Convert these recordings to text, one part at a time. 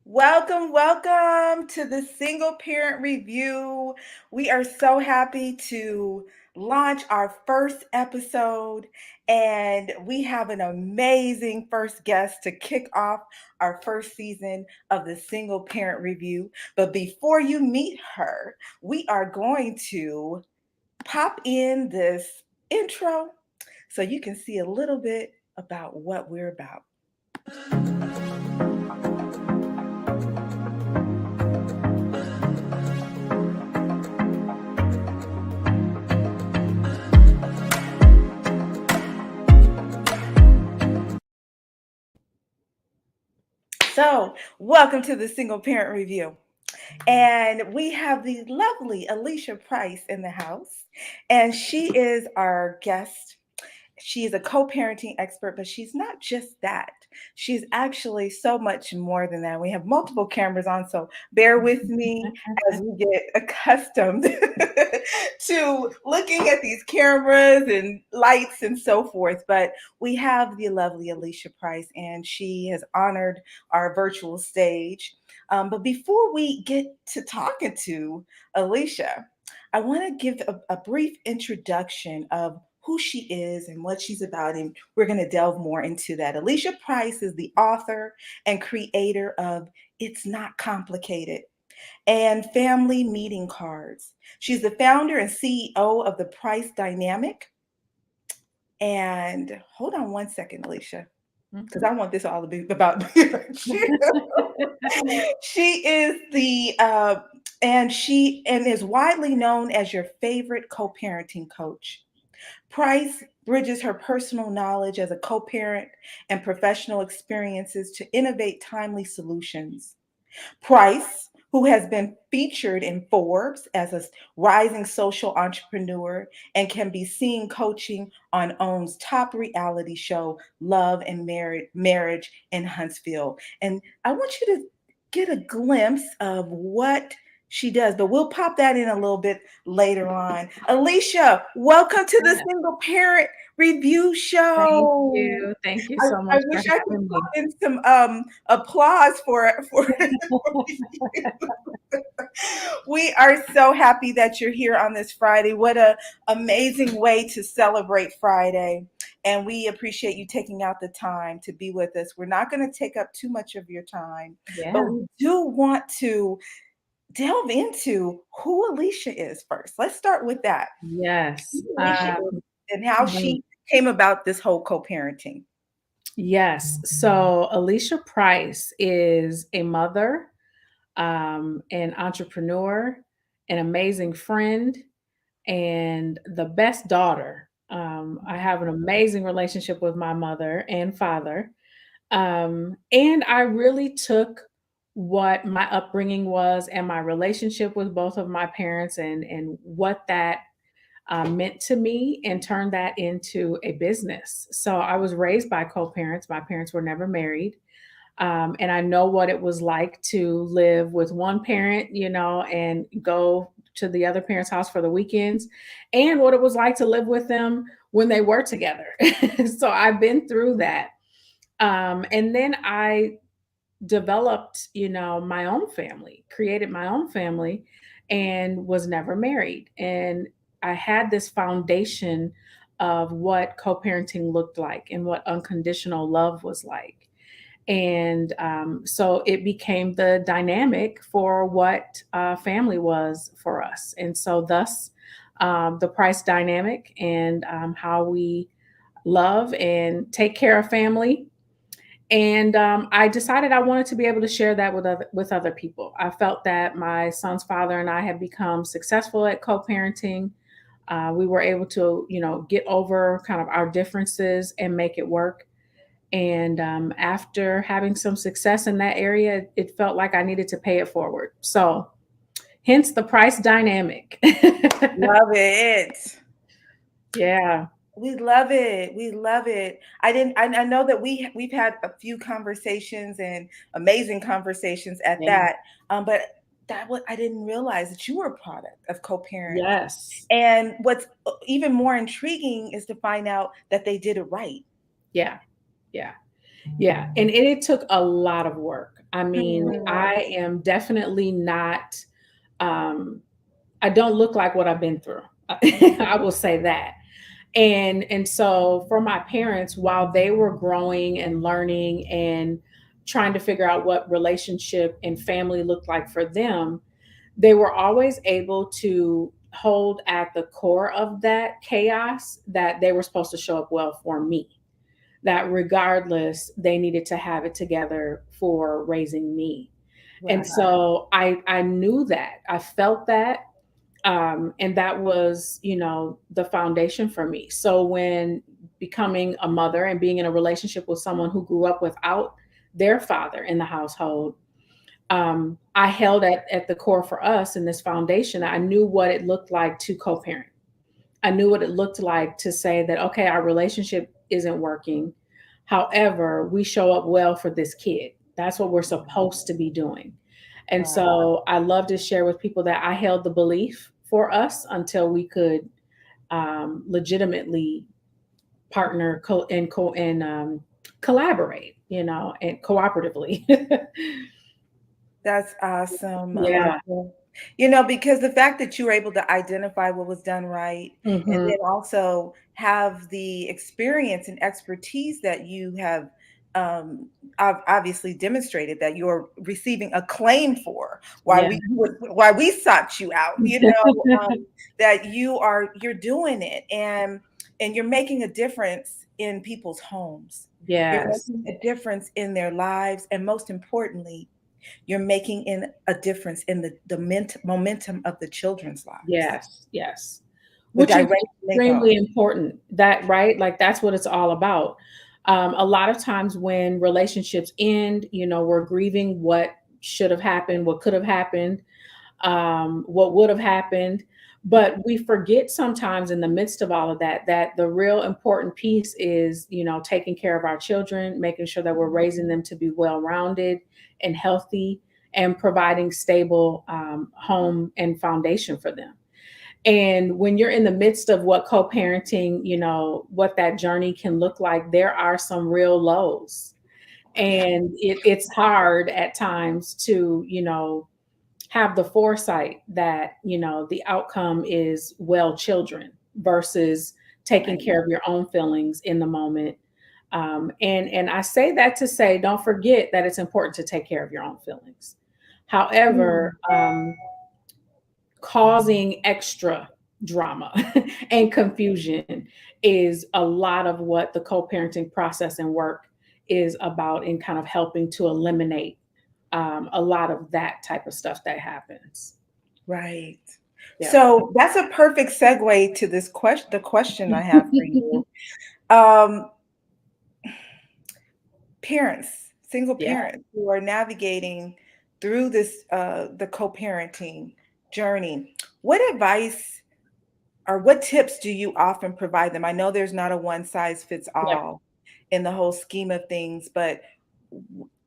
Welcome to the Single Parent Review. We are so happy to launch our first episode, and we have an amazing first guest to kick off our first season of the Single Parent Review. But before you meet her, we are going to pop in this intro so you can see a little bit about what we're about. So, welcome to the Single Parent Review. And we have the lovely Alysha Price in the house, and she is our guest. She is a co parenting expert, but she's not just that. She's actually so much more than that. We have multiple cameras on, so bear with me as we get accustomed to looking at these cameras and lights and so forth. But we have the lovely Alysha Price, and she has honored our virtual stage. But before we get to talking to Alicia, I want to give a brief introduction of who she is and what she's about, and we're going to delve more into that. Alysha Price is the author and creator of It's Not Complicated and Family Meeting Cards. She's the founder and CEO of the Price Dynamic. And hold on one second, Alicia, because I want this all to be about you. She is she is widely known as your favorite co-parenting coach. Price bridges her personal knowledge as a co-parent and professional experiences to innovate timely solutions. Price, who has been featured in Forbes as a rising social entrepreneur and can be seen coaching on OWN's top reality show, Love and Marriage in Huntsville. And I want you to get a glimpse of what she does, but we'll pop that in a little bit later on. Alicia, welcome to the Single Parent Review Show. Thank you. Thank you I, so I much for wish I could having pop me. in some applause for you. We are so happy that you're here on this Friday. What a amazing way to celebrate Friday. And we appreciate you taking out the time to be with us. We're not going to take up too much of your time, but Yeah. we do want to delve into who Alicia is first. Let's start with that. Yes. Who Alicia is and how Mhm. she came about this whole co-parenting. Yes. So Alicia Price is a mother, an entrepreneur, an amazing friend, and the best daughter. I have an amazing relationship with my mother and father. And I really took what my upbringing was and my relationship with both of my parents and what that meant to me and turned that into a business. So I was raised by co parents. My parents were never married. And I know what it was like to live with one parent, and go to the other parent's house for the weekends, and what it was like to live with them when they were together. So I've been through that. And then I developed, my own family, created my own family, and was never married. And I had this foundation of what co parenting looked like and what unconditional love was like. And so it became the dynamic for what family was for us. And so, thus, the Price dynamic and how we love and take care of family. And I decided I wanted to be able to share that with other people. I felt that my son's father and I had become successful at co-parenting. We were able to, get over kind of our differences and make it work. And after having some success in that area, it felt like I needed to pay it forward. So, hence the Price dynamic. Love it. Yeah. We love it. We love it. I know that we've had a few conversations and amazing conversations at Yeah. that. But that what I didn't realize that you were a product of co-parents. Yes. And what's even more intriguing is to find out that they did it right. Yeah. Yeah. Yeah, and it took a lot of work. I mean, Mm, I am definitely not, um, I don't look like what I've been through. I will say that. And so for my parents, while they were growing and learning and trying to figure out what relationship and family looked like for them, they were always able to hold at the core of that chaos that they were supposed to show up well for me, that regardless, they needed to have it together for raising me. And right. so I knew that, I felt that, and that was, the foundation for me. So when becoming a mother and being in a relationship with someone who grew up without their father in the household, I held at the core for us in this foundation. I knew what it looked like to co-parent. I knew what it looked like to say that, okay, our relationship isn't working. However, we show up well for this kid. That's what we're supposed to be doing. And Right. so I love to share with people that I held the belief for us until we could legitimately partner and collaborate, and cooperatively. That's awesome, Yeah. Alicia. Because the fact that you were able to identify what was done right and Hmm. then also have the experience and expertise that you have obviously demonstrated that you're receiving acclaim for Yeah. why we sought you out, that you're doing it and you're making a difference in people's homes. You're Yes. making a difference in their lives, and most importantly, you're making in a difference in the momentum of the children's lives, Yes. Yes. the Which is direction they go. extremely important. That, right? Like that's what it's all about. A lot of times when relationships end, we're grieving what should have happened, what could have happened, what would have happened. But we forget sometimes in the midst of all of that, that the real important piece is, taking care of our children, making sure that we're raising them to be well rounded and healthy, and providing stable home and foundation for them. And when you're in the midst of what co-parenting, what that journey can look like, there are some real lows. Yeah, And it's hard at times to, have the foresight that, the outcome is well children versus taking right. care of your own feelings in the moment. And I say that to say, don't forget that it's important to take care of your own feelings. Mm, However, causing extra drama and confusion is a lot of what the co-parenting process and work is about, in kind of helping to eliminate a lot of that type of stuff that happens. right. Yeah. So that's a perfect segue to this question, the question I have for you. Um, Parents, single Yeah. parents who are navigating through the co-parenting journey, what advice or what tips do you often provide them? I know there's not a one size fits Yep. all in the whole scheme of things, but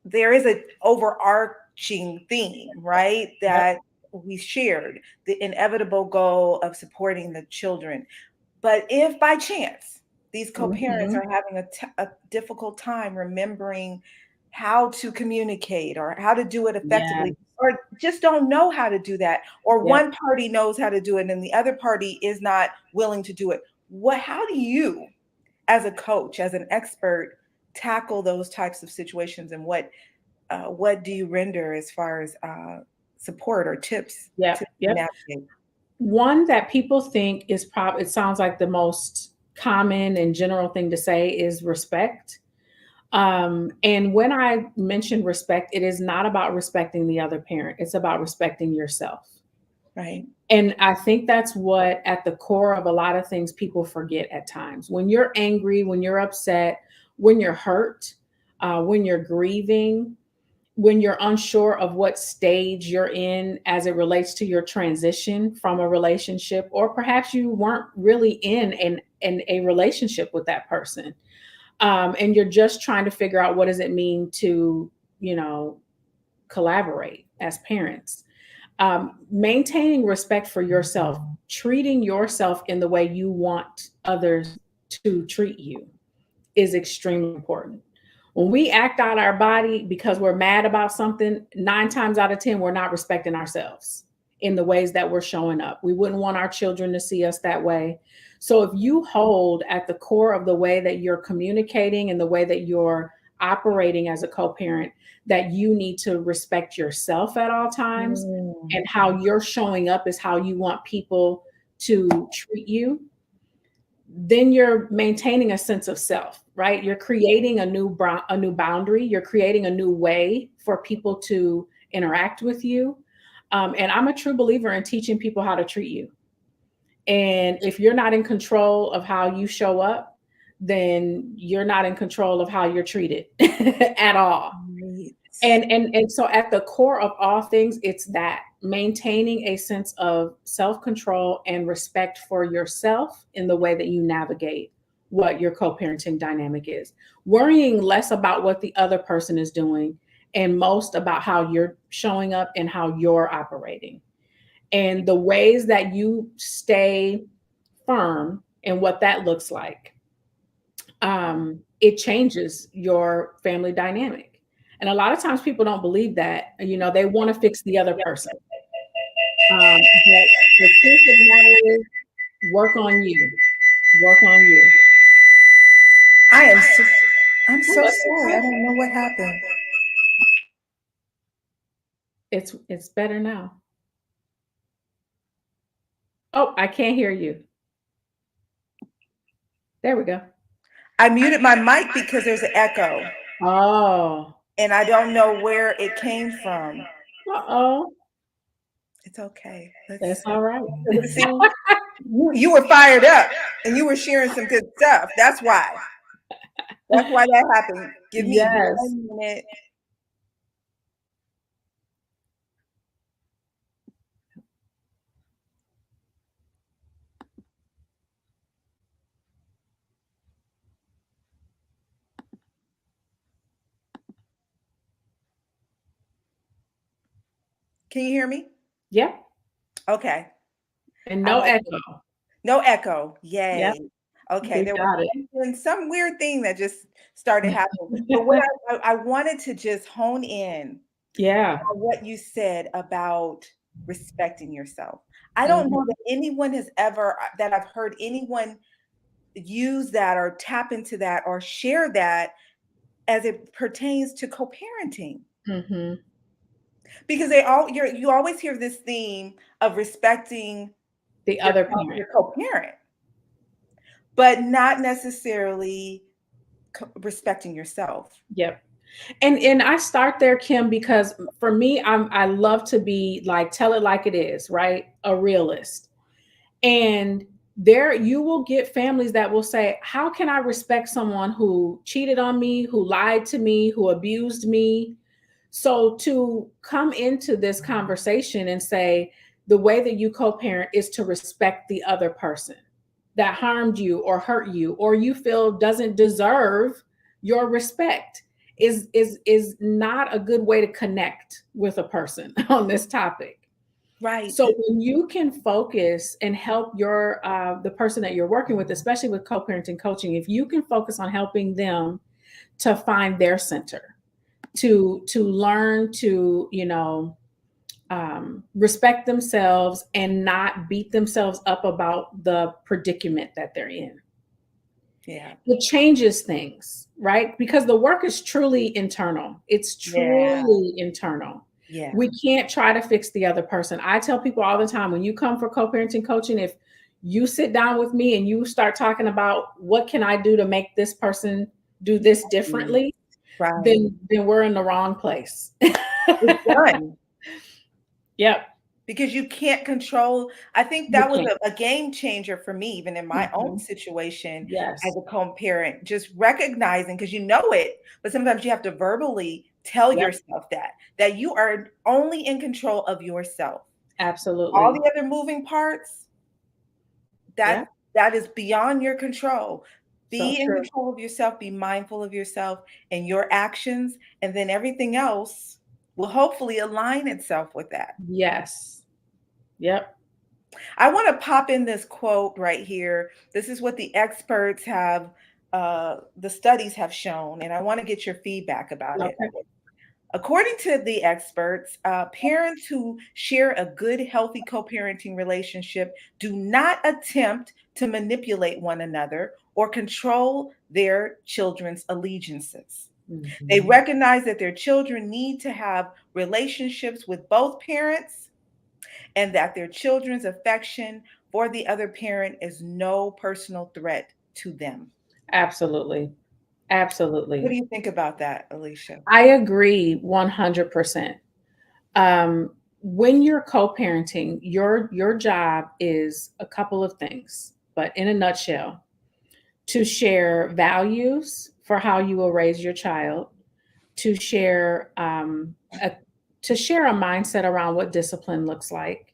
there is an overarching theme, right? Yep. That we shared the inevitable goal of supporting the children. But if by chance these co-parents Hmm. are having a difficult time remembering how to communicate or how to do it Yeah. effectively, or just don't know how to do that, or Yep. one party knows how to do it and the other party is not willing to do it, how do you, as a coach, as an expert, tackle those types of situations, and what do you render as far as support or tips Yep. to Yep. navigate? One that people think is probably, it sounds like the most common and general thing to say, is respect. And when I mention respect, it is not about respecting the other parent, it's about respecting yourself. Right. And I think that's what, at the core of a lot of things, people forget at times. When you're angry, when you're upset, when you're hurt, when you're grieving, when you're unsure of what stage you're in as it relates to your transition from a relationship, or perhaps you weren't really in a relationship with that person, and you're just trying to figure out what does it mean to, you know, collaborate as parents. Maintaining respect for yourself, treating yourself in the way you want others to treat you, is extremely important. When we act out our body because we're mad about something, 9 times out of 10, we're not respecting ourselves in the ways that we're showing up. We wouldn't want our children to see us that way. So if you hold at the core of the way that you're communicating and the way that you're operating as a co-parent, that you need to respect yourself at all times, Mm. and how you're showing up is how you want people to treat you, then you're maintaining a sense of self, right? You're creating a new boundary. You're creating a new way for people to interact with you. And I'm a true believer in teaching people how to treat you. And if you're not in control of how you show up, then you're not in control of how you're treated at all. Right. And so at the core of all things, it's that maintaining a sense of self-control and respect for yourself in the way that you navigate what your co-parenting dynamic is. Worrying less about what the other person is doing and most about how you're showing up and how you're operating. And the ways that you stay firm and what that looks like, it changes your family dynamic. And a lot of times people don't believe that, they want to fix the other person. But the truth of the matter is, work on you. Work on you. I am so, I'm Oh, so that's sorry. I okay. don't know what happened. It's better now. Oh, I can't hear you. There we go. I muted my mic because there's an echo, Oh, and I don't know where it came from. uh-oh. It's okay. That's all right. Let's see. You were fired up, and you were sharing some good stuff. That's why. That's why that happened. Give me Yes. 1 minute. Can you hear me? Yep. Okay. And I no don't. echo. No echo. Yep. Yay. Okay. We There got it. was some weird thing that just started happening. But what I wanted to just hone in Yeah. on what you said about respecting yourself. I don't know Mhm. that anyone has ever, that I've heard anyone use that or tap into that or share that as it pertains to co-parenting. Mhm. Because you always hear this theme of respecting The your other parent. your co-parent, but not necessarily respecting yourself. Yep. And I start there, Kim, because for me, I love to be like, tell it like it is, right? A realist. And there you will get families that will say, how can I respect someone who cheated on me, who lied to me, who abused me? So to come into this conversation and say, the way that you co-parent is to respect the other person that harmed you or hurt you or you feel doesn't deserve your respect is not a good way to connect with a person on this topic. Right. So when you can focus and help your the person that you're working with, especially with co-parenting coaching, if you can focus on helping them to find their center, to learn to respect themselves and not beat themselves up about the predicament that they're in, Yeah. it changes things, right? Because the work is truly internal. It's Yeah. truly internal. Yeah. We can't try to fix the other person. I tell people all the time, when you come for co-parenting coaching, if you sit down with me and you start talking about what can I do to make this person do this differently, Right. then we're in the wrong place. It's done. Yep. Because you can't control. I think You that was can't. a game changer for me, even in my own Mhm. situation as Yes. a co-parent, just recognizing, because you know it, but sometimes you have to verbally tell Yep. yourself that you are only in control of yourself. All Absolutely. the other moving parts, Yeah. that is beyond your control. So Be in true. control of yourself, be mindful of yourself and your actions, and then everything else will hopefully align itself with that. Yes. Yep. I want to pop in this quote right here. This is what the experts have. the studies have shown, and I want to get your feedback about it. Okay. According to the experts, parents who share a good, healthy co parenting relationship do not attempt to manipulate one another or control their children's allegiances. They Mhm. recognize that their children need to have relationships with both parents and that their children's affection for the other parent is no personal threat to them. Absolutely. What Absolutely. do you think about that, Alicia? I agree 100%. Um, when you're co-parenting, your job is a couple of things, but in a nutshell, to share values for how you will raise your child, to share a to share a mindset around what discipline looks like,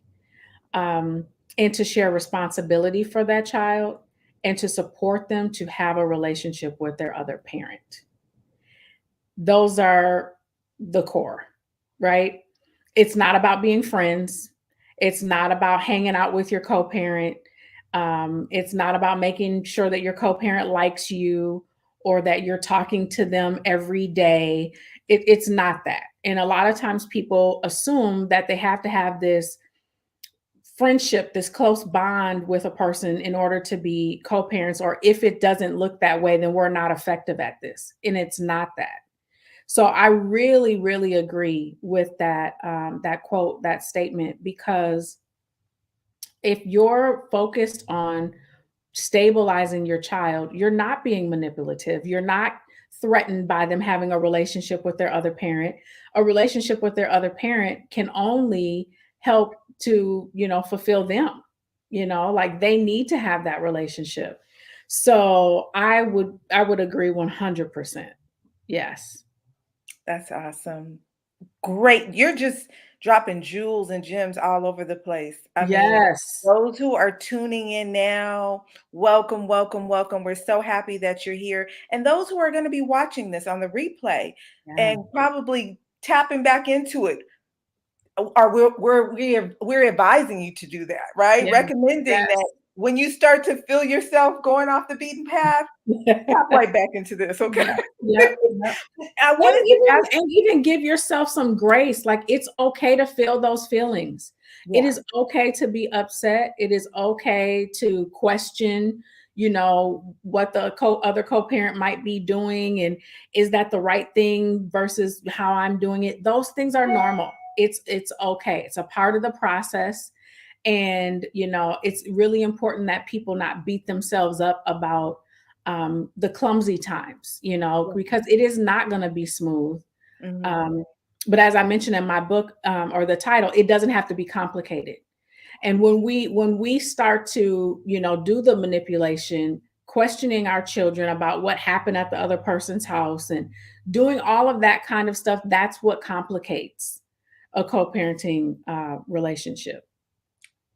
um, and to share responsibility for that child, and to support them to have a relationship with their other parent. Those are the core, right? It's not about being friends. It's not about hanging out with your co-parent. It's not about making sure that your co-parent likes you or that you're talking to them every day. It's not that. And a lot of times people assume that they have to have this friendship, this close bond with a person in order to be co-parents, or if it doesn't look that way, then we're not effective at this. And it's not that. So I really, really agree with that quote, that statement, because if you're focused on stabilizing your child, you're not being manipulative. You're not threatened by them having a relationship with their other parent. A relationship with their other parent can only help to, fulfill them. Like they need to have that relationship. So I would agree 100%. Yes. That's awesome. Great. You're just dropping jewels and gems all over the place. I mean, Yes. those who are tuning in now, welcome, welcome, welcome. We're so happy that you're here. And those who are going to be watching this on the replay Yeah. and probably tapping back into it, are we're advising you to do that, right? Yes. Recommending that Yes. when you start to feel yourself going off the beaten path, tap right back into this, okay? Yep, yep, yep. I And wanted to ask, even give yourself some grace. Like it's okay to feel those feelings. It yeah. is okay to be upset. It is okay to question, what the other co-parent might be doing, and is that the right thing versus how I'm doing it. Those things are normal. It's okay. It's a part of the process. And it's really important that people not beat themselves up about the clumsy times, because it is not going to be smooth. Mhm. um, but as I mentioned in my book, or the title, it doesn't have to be complicated. And when we start to do the manipulation, questioning our children about what happened at the other person's house and doing all of that kind of stuff, that's what complicates a co-parenting relationship.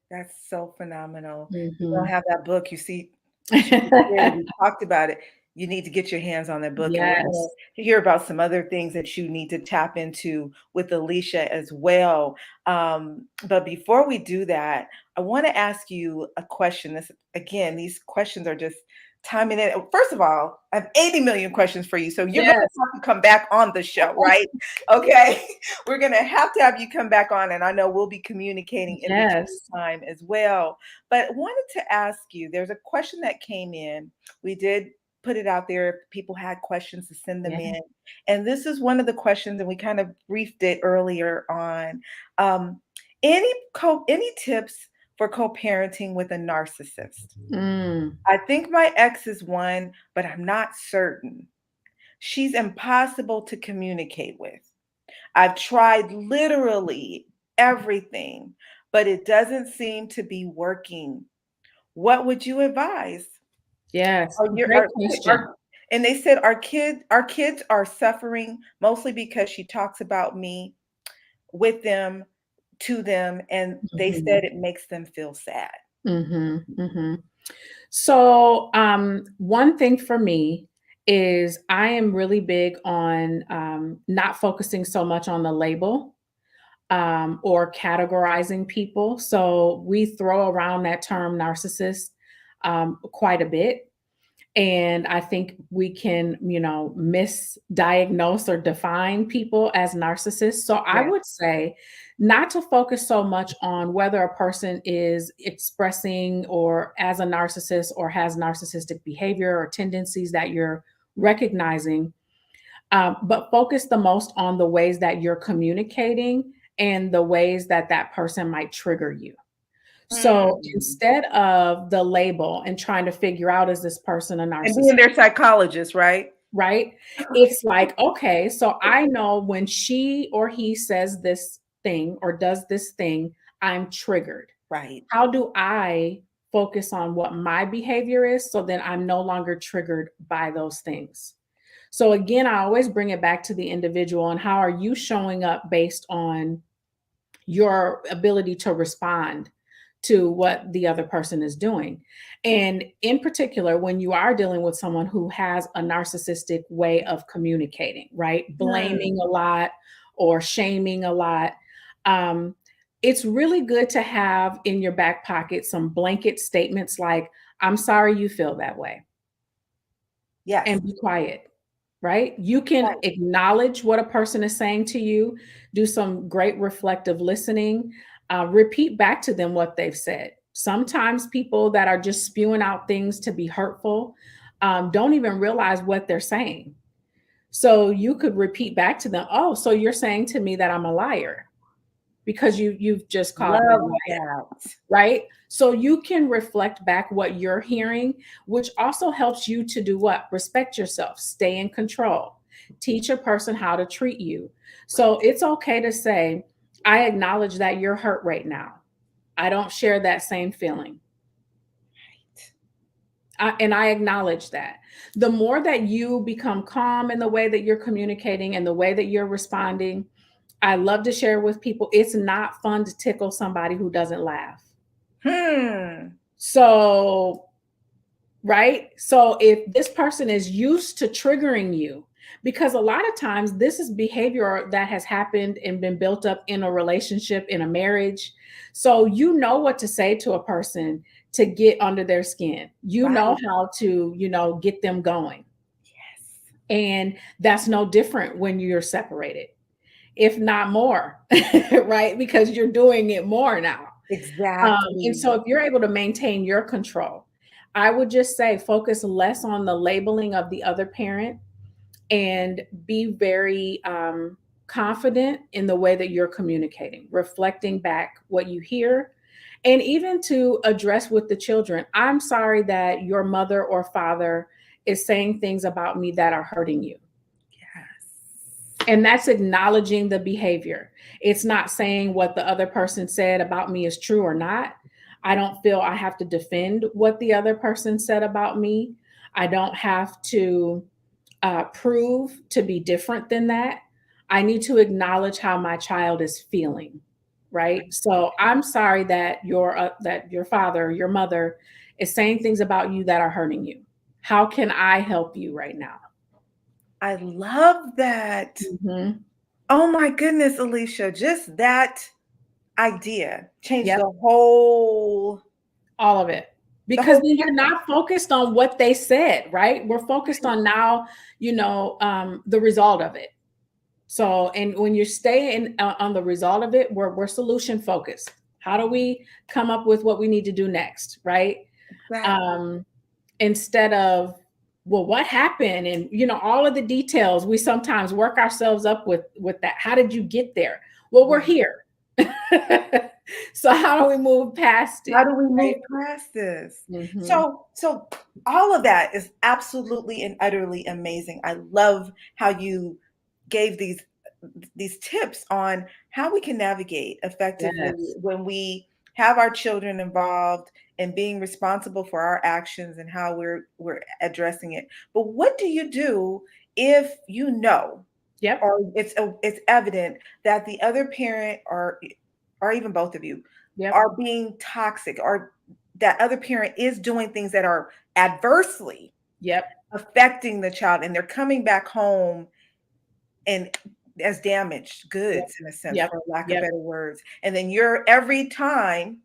That's so phenomenal. You don't Mhm. have that book, you see, she was here, we talked about it. You need to get your hands on that book, and we're gonna Yes. hear about some other things that you need to tap into with Alicia as well. But before we do that, I wanna ask you a question. This again, these questions are just timing it. First of all, I have 80 million questions for you, so you're gonna Yes. have to come back on the show, right? Okay? We're gonna have to have you come back on, and I know we'll be communicating in between Yes. time as well. But wanted to ask you, there's a question that came in. We did put it out there. If people had questions to send them Yeah. in. And this is one of the questions, and we kind of briefed it earlier on. Um, any tips for co-parenting with a narcissist? Mm. I think my ex is one, but I'm not certain. She's impossible to communicate with. I've tried literally everything, but it doesn't seem to be working. What would you advise? Yes. Are your Great question. and they said our kids are suffering mostly because she talks about me with them, to them, and they Mhm. said it makes them feel sad. Mhm. Mhm. So, one thing for me is I am really big on not focusing so much on the label, or categorizing people. So we throw around that term narcissist quite a bit. And I think we can, misdiagnose or define people as narcissists. So I Yeah. would say not to focus so much on whether a person is expressing or as a narcissist or has narcissistic behavior or tendencies that you're recognizing, but focus the most on the ways that you're communicating and the ways that that person might trigger you. So Hmm. instead of the label and trying to figure out, is this person a And narcissist, being their psychologist, right? right? It's like, okay, so I know when she or he says this thing or does this thing, I'm triggered. Right. How do I focus on what my behavior is so then I'm no longer triggered by those things? So again, I always bring it back to the individual and how are you showing up based on your ability to respond to what the other person is doing. And in particular, when you are dealing with someone who has a narcissistic way of communicating, right? Hmm. Blaming a lot or shaming a lot. Um, it's really good to have in your back pocket some blanket statements like, I'm sorry you feel that way, Yes. and be quiet, right? You can Right. acknowledge what a person is saying to you, do some great reflective listening, repeat back to them what they've said. Sometimes people that are just spewing out things to be hurtful don't even realize what they're saying. So you could repeat back to them, "Oh, so you're saying to me that I'm a liar because you've just called me a Love liar." that. Right? So you can reflect back what you're hearing, which also helps you to do what? Respect yourself, stay in control, teach a person how to treat you. So it's okay to say, I acknowledge that you're hurt right now. I don't share that same feeling. And I acknowledge that. The more that you become calm in the way that you're communicating and the way that you're responding, I love to share with people. It's not fun to tickle somebody who doesn't laugh. Hmm. So, right? So if this person is used to triggering you, because a lot of times this is behavior that has happened and been built up in a relationship, in a marriage. So you know what to say to a person to get under their skin. You know Right. how to, get them going. Yes. And that's no different when you're separated, if not more, right? Because you're doing it more now. And so Exactly. if you're able to maintain your control, I would just say focus less on the labeling of the other parent and be very confident in the way that you're communicating, reflecting back what you hear, and even to address with the children. I'm sorry that your mother or father is saying things about me that are hurting you. Yes. And that's acknowledging the behavior. It's not saying what the other person said about me is true or not. I don't feel I have to defend what the other person said about me. I don't have to prove to be different than that. I need to acknowledge how my child is feeling, right? So I'm sorry that your father, your mother, is saying things about you that are hurting you. How can I help you right now? I love that. Mhm. Oh my goodness, Alicia, just that idea changed Yep. the All of it. Because whole then you're spectrum. not focused on what they said, right? We're focused Right. on now, the result of it. So, and when you stay on the result of it, we're solution focused. How do we come up with what we need to do next, right? Exactly. Um, Instead of, well, what happened, and all of the details. We sometimes work ourselves up with that. How did you get there? Well, we're Right. here. So how do we move past How it, do we move right? past this? Hmm. So all of that is absolutely and utterly amazing. I love how you gave these tips on how we can navigate effectively Yes. when we have our children involved and being responsible for our actions and how we're addressing it. But what do you do if you know Yep. or it's evident that the other parent or even both of you Yep. are being toxic or that other parent is doing things that are adversely Yep. affecting the child and they're coming back home and as damaged Yep. goods in a sense Yep. for lack of Yep. better words and then you're every time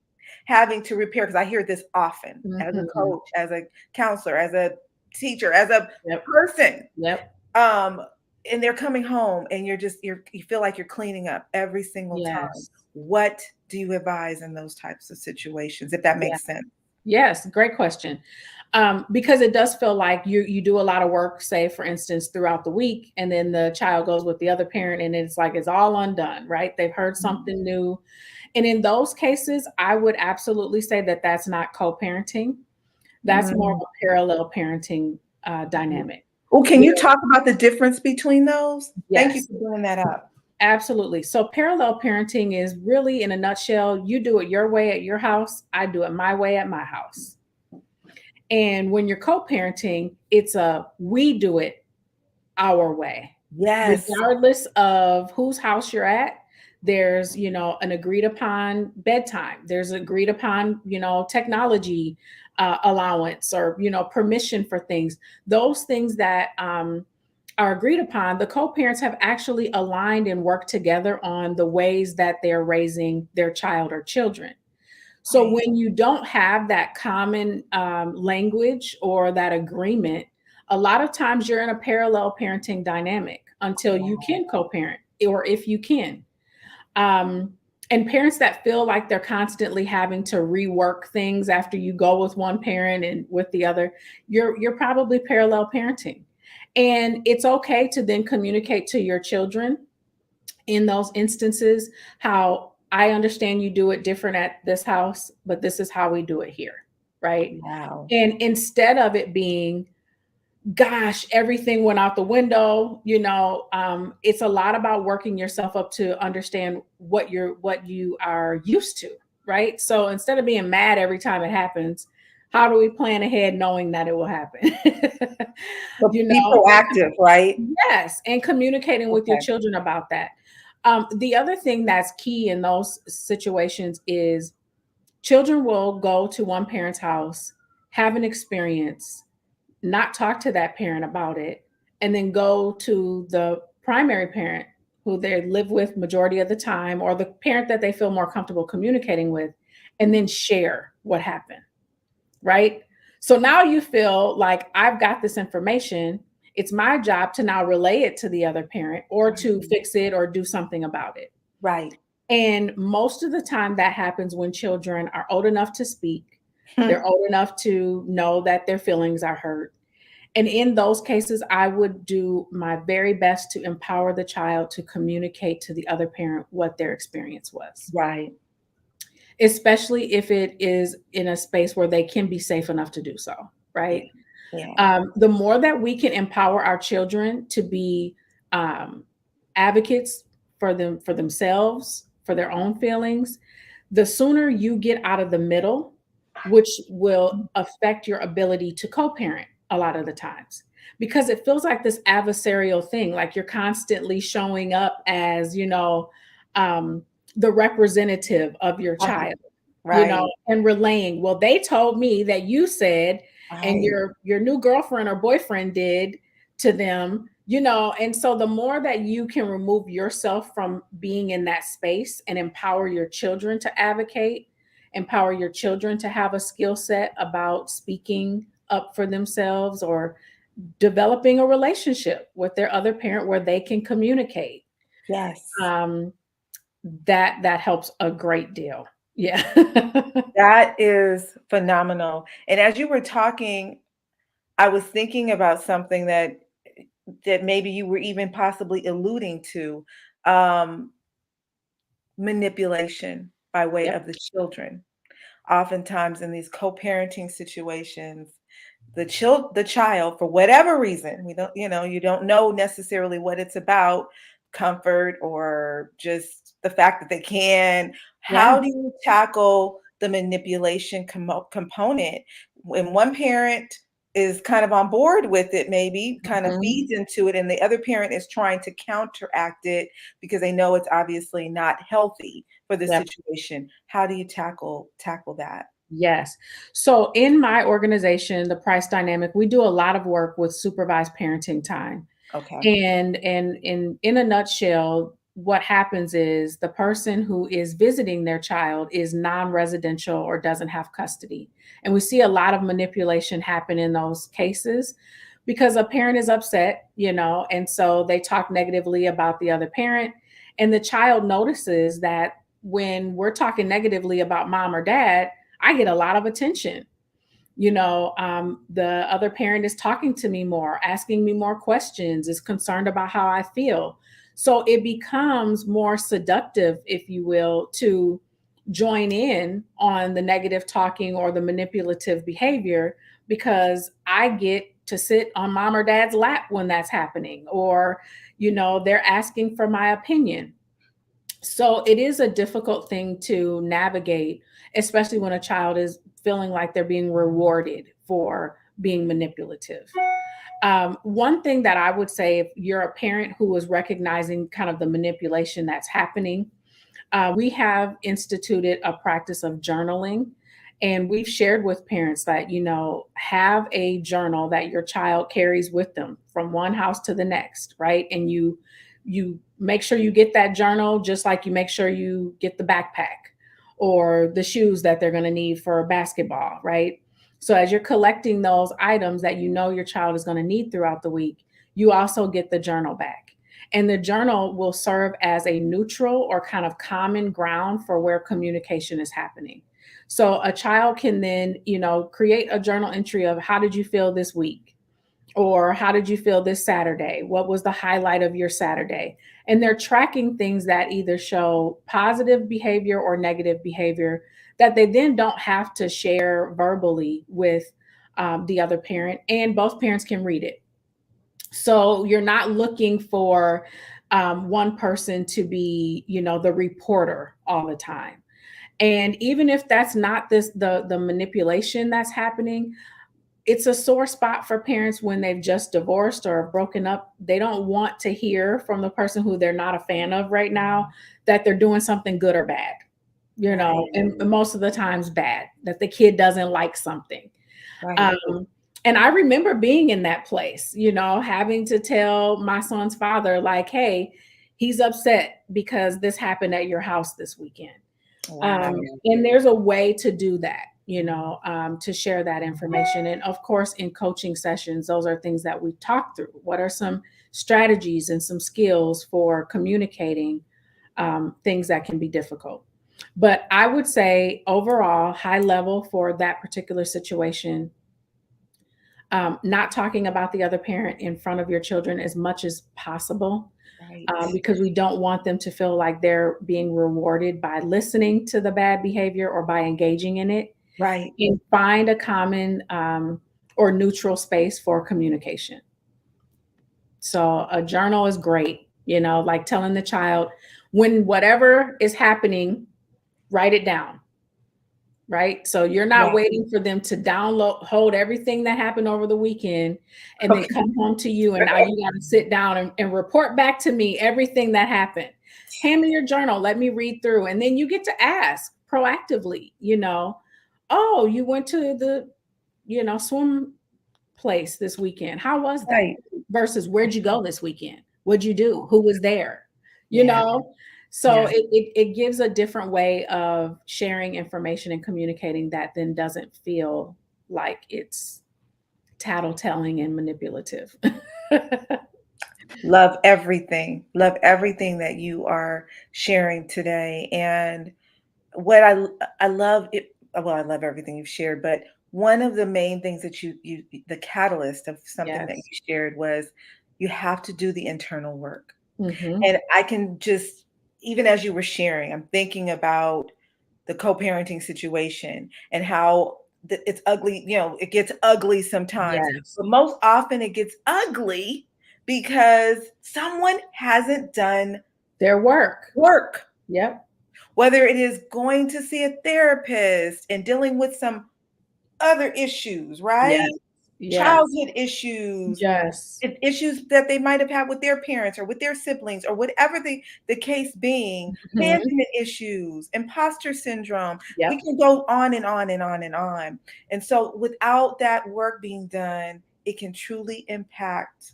having to repair because I hear this often as a Mhm. coach as a counselor as a teacher, as a Yep. person, Yep. um, and they're coming home and you feel like you're cleaning up every single time. Yes. What do you advise in those types of situations, if that Yeah. makes sense? Yes, great question. Because it does feel like you do a lot of work, say for instance, throughout the week, and then the child goes with the other parent, and it's like it's all undone, right? They've heard Mhm. something new, and in those cases, I would absolutely say that that's not co-parenting. That's more of Mm. a parallel parenting dynamic. Oh, can Where you talk about the difference between those? Thank you yes, for bringing that up. absolutely. So parallel parenting is really, in a nutshell, you do it your way at your house, I do it my way at my house. And when you're co-parenting, it's a we do it our way. Yes. Regardless of whose house you're at, there's, an agreed upon bedtime. There's agreed upon, technology allowance or, permission for things. Those things that are agreed upon, the co-parents have actually aligned and worked together on the ways that they're raising their child or children. So Right. when you don't have that common language or that agreement, a lot of times you're in a parallel parenting dynamic until you Wow. can co-parent, or if you can. Um, and parents that feel like they're constantly having to rework things after you go with one parent and with the other, you're probably parallel parenting. And it's okay to then communicate to your children in those instances how I understand you do it different at this house, but this is how we do it here, right? Wow. And instead of it being, gosh, everything went out the window, it's a lot about working yourself up to understand what you are used to, right? So instead of being mad every time it happens, how do we plan ahead knowing that it will happen? So you be know, proactive, right? Yes, and communicating with your Okay. children about that. The other thing that's key in those situations is children will go to one parent's house, have an experience, not talk to that parent about it, and then go to the primary parent who they live with majority of the time, or the parent that they feel more comfortable communicating with, and then share what happened, right? So now you feel like I've got this information. It's my job to now relay it to the other parent or to Mhm. fix it or do something about it. Right. And most of the time that happens when children are old enough to speak, they're old enough to know that their feelings are hurt. And in those cases, I would do my very best to empower the child to communicate to the other parent what their experience was, Right. especially if it is in a space where they can be safe enough to do so, Yeah. right? Yeah. The more that we can empower our children to be um, advocates for themselves, for their own feelings, the sooner you get out of the middle, which will affect your ability to co-parent a lot of the times, because it feels like this adversarial thing, like you're constantly showing up as um, the representative of your Right. child, Right. and relaying, well, they told me that you said, and Right. your new girlfriend or boyfriend did to them, and so the more that you can remove yourself from being in that space and empower your children to advocate, empower your children to have a skill set about speaking up for themselves or developing a relationship with their other parent where they can communicate, Yes. um, that helps a great deal. Yeah. That is phenomenal. And as you were talking, I was thinking about something that maybe you were even possibly alluding to, um, manipulation by way Yep. of the children. Oftentimes in these co-parenting situations, the child, for whatever reason, you don't know necessarily what it's about, comfort or just the fact that they can. Yeah. How do you tackle the manipulation component when one parent is kind of on board with it, maybe kind of Mhm. feeds into it, and the other parent is trying to counteract it because they know it's obviously not healthy for the Yep. situation? How do you tackle that? Yes. So in my organization, the Price Dynamic, we do a lot of work with supervised parenting time. Okay. And in a nutshell, what happens is the person who is visiting their child is non-residential or doesn't have custody. And we see a lot of manipulation happen in those cases because a parent is upset, and so they talk negatively about the other parent. And the child notices that when we're talking negatively about mom or dad, I get a lot of attention. The other parent is talking to me more, asking me more questions, is concerned about how I feel. So it becomes more seductive, if you will, to join in on the negative talking or the manipulative behavior because I get to sit on mom or dad's lap when that's happening, or, they're asking for my opinion. So it is a difficult thing to navigate, especially when a child is feeling like they're being rewarded for being manipulative. One thing that I would say, if you're a parent who is recognizing kind of the manipulation that's happening, we have instituted a practice of journaling. And we've shared with parents that, have a journal that your child carries with them from one house to the next, right? And you make sure you get that journal just like you make sure you get the backpack or the shoes that they're going to need for basketball, right? So as you're collecting those items that your child is going to need throughout the week, you also get the journal back. And the journal will serve as a neutral or kind of common ground for where communication is happening. So a child can then, create a journal entry of how did you feel this week? Or how did you feel this Saturday? What was the highlight of your Saturday? And they're tracking things that either show positive behavior or negative behavior that they then don't have to share verbally with the other parent, and both parents can read it. So you're not looking for one person to be, the reporter all the time. And even if that's not the manipulation that's happening, it's a sore spot for parents when they've just divorced or broken up. They don't want to hear from the person who they're not a fan of right now that they're doing something good or bad, Right. and most of the times bad, that the kid doesn't like something. Right. Um, and I remember being in that place, having to tell my son's father, like, hey, he's upset because this happened at your house this weekend. Wow. And there's a way to do that, to share that information. And of course, in coaching sessions, those are things that we talk through. What are some strategies and some skills for communicating things that can be difficult? But I would say overall, high level for that particular situation, not talking about the other parent in front of your children as much as possible, Right. because we don't want them to feel like they're being rewarded by listening to the bad behavior or by engaging in it. Right. And find a common or neutral space for communication. So a journal is great, like telling the child when whatever is happening, write it down. Right. So you're not Right. waiting for them to hold everything that happened over the weekend and then Okay. come home to you. And now you got to sit down and report back to me everything that happened. Hand me your journal. Let me read through. And then you get to ask proactively, oh, you went to the, swim place this weekend. How was that? Right. Versus where'd you go this weekend? What'd you do? Who was there? You Yeah. know? So Yeah. it gives a different way of sharing information and communicating that then doesn't feel like it's tattletelling and manipulative. Love everything. Love everything that you are sharing today. And what I love it, well, I love everything you've shared, but one of the main things that you the catalyst of something that Yes. you shared was you have to do the internal work. Hmm. And I can just, even as you were sharing, I'm thinking about the co-parenting situation and how it's ugly, it gets ugly sometimes, Yes. but most often it gets ugly because someone hasn't done Their work. work, Yep. whether it is going to see a therapist and dealing with some other issues, Yes. right? Yes. Childhood issues, Yes. issues that they might have had with their parents or with their siblings or whatever the case being, Mhm. abandonment issues, imposter syndrome. We Yep. can go on and on and on and on. And so without that work being done, it can truly impact,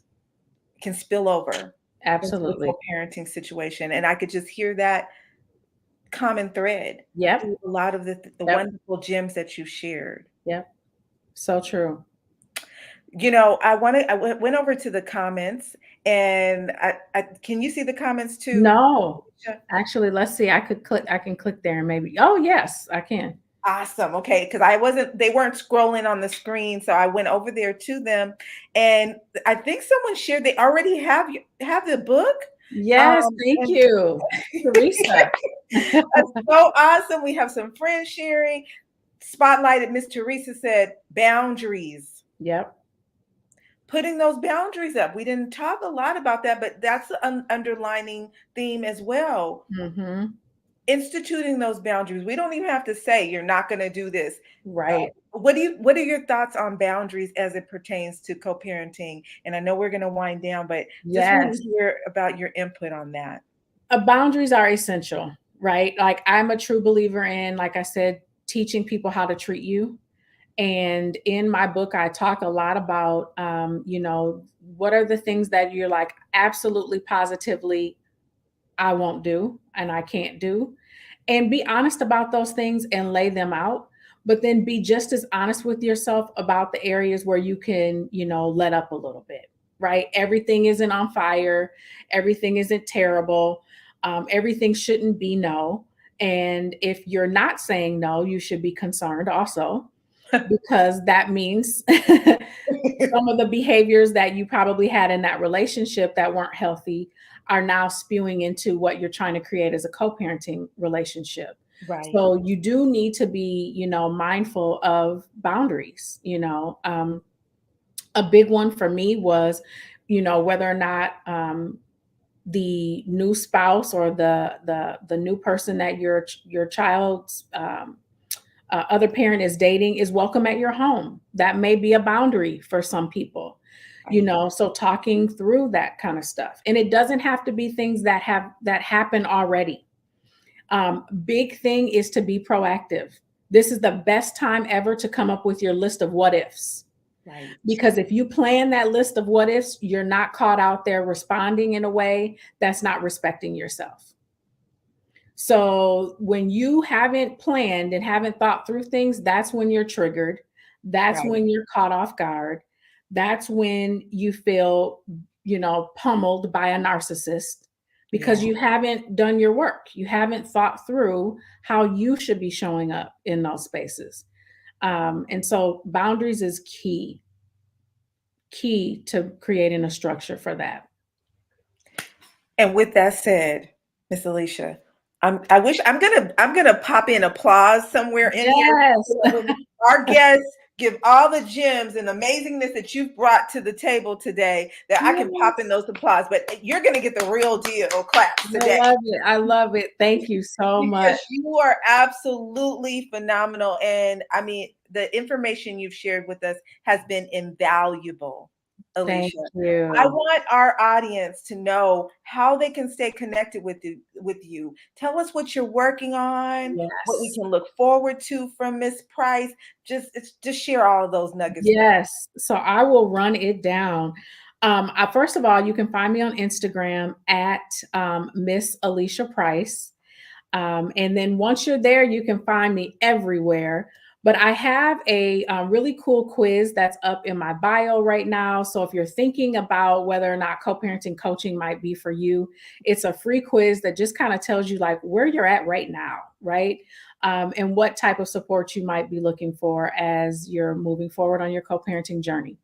can spill over. into the Absolutely. co-parenting situation. And I could just hear that common thread Yep. through a lot of the Yep. wonderful gems that you shared. Yep. So true. Went over to the comments, and I can you see the comments too? No. Alicia? Actually, let's see. I can click there and maybe. Oh, yes, I can. Awesome. Okay, because they weren't scrolling on the screen, so I went over there to them, and I think someone shared they already have the book. Yes, thank And you, Teresa. that's so awesome. We have some friends sharing. Spotlighted Miss Teresa said boundaries. Yep. Putting those boundaries up. We didn't talk a lot about that, but that's an underlining theme as well. Hmm. Instituting those boundaries. We don't even have to say you're not going to do this. Right. What are your thoughts on boundaries as it pertains to co-parenting? And I know we're going to wind down, but just want Yes. to hear about your input on that. Boundaries are essential, right? Like I'm a true believer in, like I said, teaching people how to treat you. And in my book, I talk a lot about, what are the things that you're like, absolutely positively, I won't do and I can't do. And be honest about those things and lay them out. But then be just as honest with yourself about the areas where you can, let up a little bit, right? Everything isn't on fire, everything isn't terrible, everything shouldn't be no. And if you're not saying no, you should be concerned also, because that means some of the behaviors that you probably had in that relationship that weren't healthy are now spewing into what you're trying to create as a co-parenting relationship. Right. So you do need to be, mindful of boundaries. A big one for me was, whether or not the new spouse or the new person that your child's other parent is dating is welcome at your home. That may be a boundary for some people, Right. so talking through that kind of stuff. And it doesn't have to be things that happen already. Big thing is to be proactive. This is the best time ever to come up with your list of what ifs. Right. Because if you plan that list of what ifs, you're not caught out there responding in a way that's not respecting yourself. So when you haven't planned and haven't thought through things, that's when you're triggered. That's Right. when you're caught off guard. That's when you feel, pummeled by a narcissist Yeah. because you haven't done your work. You haven't thought through how you should be showing up in those spaces. And so boundaries is key to creating a structure for that. And with that said, Miss Alicia, I'm gonna pop in applause somewhere in here Yes. so that when our guests give all the gems and amazingness that you've brought to the table today, that I can pop in Yes. those applause. But you're gonna get the real deal claps I today love it. I love it. Thank you so much. because you are absolutely phenomenal. And I mean, the information you've shared with us has been invaluable, Thank Alicia. I you. want our audience to know how they can stay connected with you. Tell us what you're working on, what we Yes. can look forward to from Miss Price. Just share all of those nuggets with Yes. So I will run it down. First of all, you can find me on Instagram at Miss Alysha Price. And then once you're there, you can find me everywhere. But I have a really cool quiz that's up in my bio right now. So if you're thinking about whether or not co-parenting coaching might be for you, it's a free quiz that just kind of tells you like where you're at right now, right? And what type of support you might be looking for as you're moving forward on your co-parenting journey.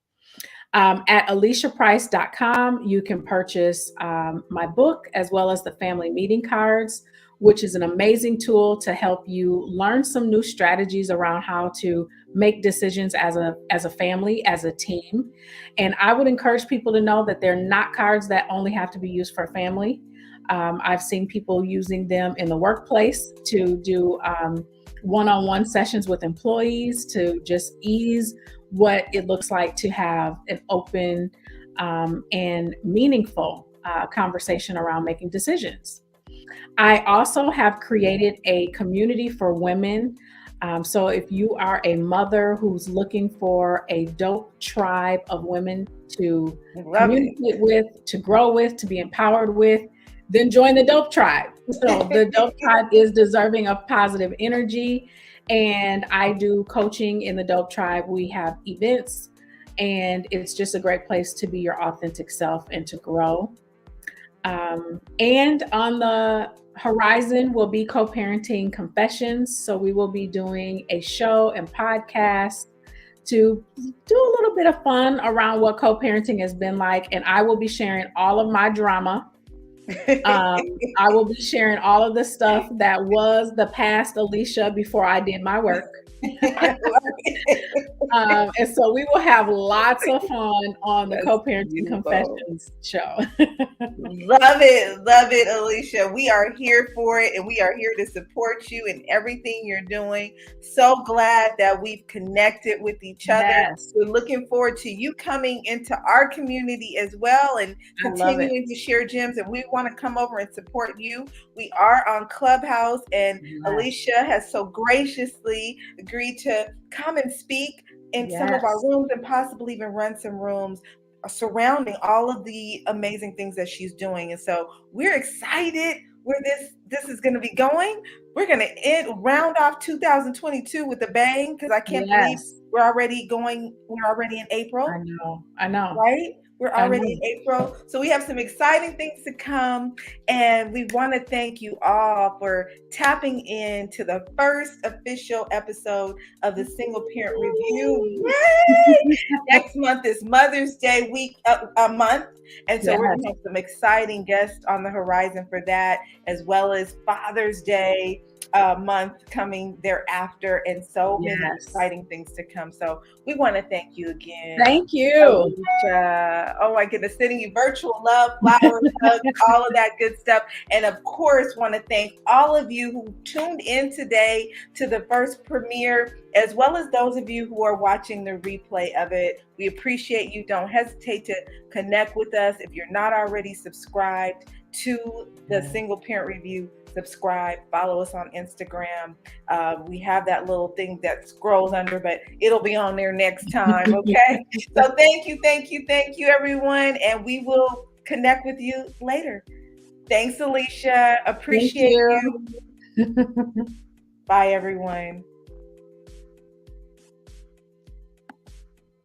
At alyshaprice.com, you can purchase my book as well as the family meeting cards, which is an amazing tool to help you learn some new strategies around how to make decisions as a family, as a team. And I would encourage people to know that they're not cards that only have to be used for family. I've seen people using them in the workplace to do one-on-one sessions with employees to just ease what it looks like to have an open and meaningful conversation around making decisions. I also have created a community for women. So if you are a mother who's looking for a dope tribe of women to Love it. communicate with, to grow with, to be empowered with, then join the Dope Tribe. So the Dope Tribe is deserving of positive energy. And I do coaching in the Dope Tribe. We have events, and it's just a great place to be your authentic self and to grow. And on the horizon will be co-parenting confessions. So we will be doing a show and podcast to do a little bit of fun around what co-parenting has been like. And I will be sharing all of my drama. I will be sharing all of the stuff that was the past Alicia before I did my work. And so we will have lots of fun on the Co-Parenting Confessions show. Love it, Alicia. We are here for it, and we are here to support you in everything you're doing. So glad that we've connected with each other. Yes. We're looking forward to you coming into our community as well and continuing to share gems. And we want to come over and support you. We are on Clubhouse, and Alicia has so graciously agreed to come and speak in some of our rooms and possibly even run some rooms surrounding all of the amazing things that she's doing. And so we're excited where this is going to be going. We're going to round off 2022 with a bang, because I can't believe we're already in April. I know. Right? We're already in April. So we have some exciting things to come. And we want to thank you all for tapping into the first official episode of the Single Parent Review. Yay! Next month is Mother's Day week, a month. And so we're going to have some exciting guests on the horizon for that, as well as Father's Day month coming thereafter, and so many exciting things to come. So we want to thank you again. Thank you. Alicia. Oh my goodness, sending you virtual love, flowers, hugs, all of that good stuff. And of course, want to thank all of you who tuned in today to the first premiere, as well as those of you who are watching the replay of it. We appreciate you. Don't hesitate to connect with us. If you're not already subscribed to the Single Parent Review, subscribe, follow us on Instagram. We have that little thing that scrolls under, but it'll be on there next time. Okay. So thank you, everyone. And we will connect with you later. Thanks, Alicia. Appreciate you. Bye, everyone.